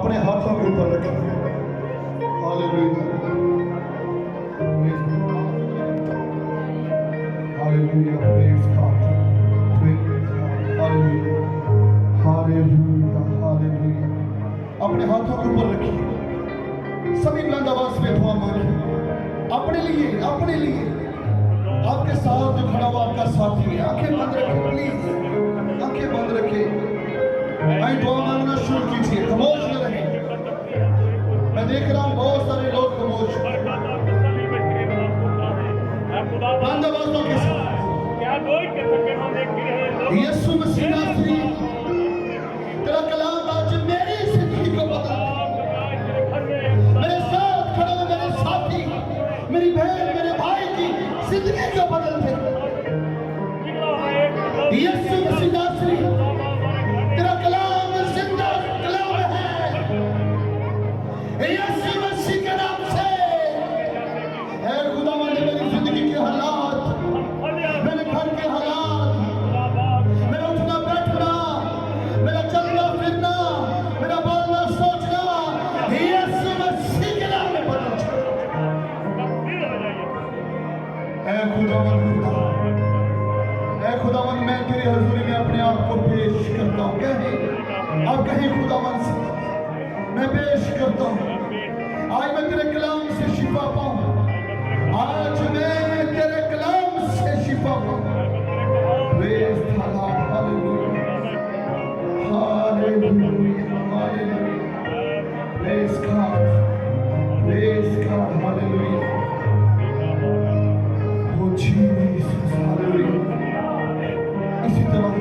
अपने हाथों के ऊपर रखें। Hallelujah, hallelujah, praise God, praise God, hallelujah, hallelujah, hallelujah. अपने हाथों के ऊपर रखिए, सभी बुलंद आवाज में दुआ मांगिए अपने लिए, अपने लिए। आपके साथ जो खड़ा हुआ आपका साथी है, आंखें बंद रखें प्लीज, आंखें बंद रखें। आई दुआ मांगना शुरू कीजिए, खामोश न रहें। मैं देख रहा हूँ बहुत सारे लोग खामोश, बंद आवाजों के साथ। यीशु मसीह नासरी, तेरा कलाम आज मेरी जिंदगी को बदल दे। मेरे साथ खड़े हुए मेरे साथी, मेरी बहन, मेरे भाई की जिंदगी को बदल दे। यीशु मसीह नासरी, तेरा कलाम जिंदा कलाम है। यीशु मसीह के नाम से है खुदावंद, मेरी जिंदगी के हालात, मेरे घर के हालात, मेरा उठना बैठना, मेरा चलना फिरना, मेरा बोलना सोचना, यीशु मसीह के नाम में बदल है खुदावंद। खुदावन, मैं तेरी हजूरी में अपने आप को पेश करता हूँ। कहें अब, कहें खुदावन से मैं पेश करता हूँ। आज मैं तेरे कलाम से शिफा पाऊँ, आज मैं तेरे कलाम से शिफा पाऊँ। Praise the Lord, hallelujah, hallelujah, hallelujah, praise God, praise God, hallelujah, O Jesus, hallelujah. इसी तरह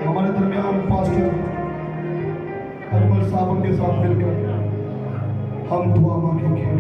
हमारे दरमियान पास्टर अकबर साहब के साथ मिलकर हम दुआ मांगेंगे।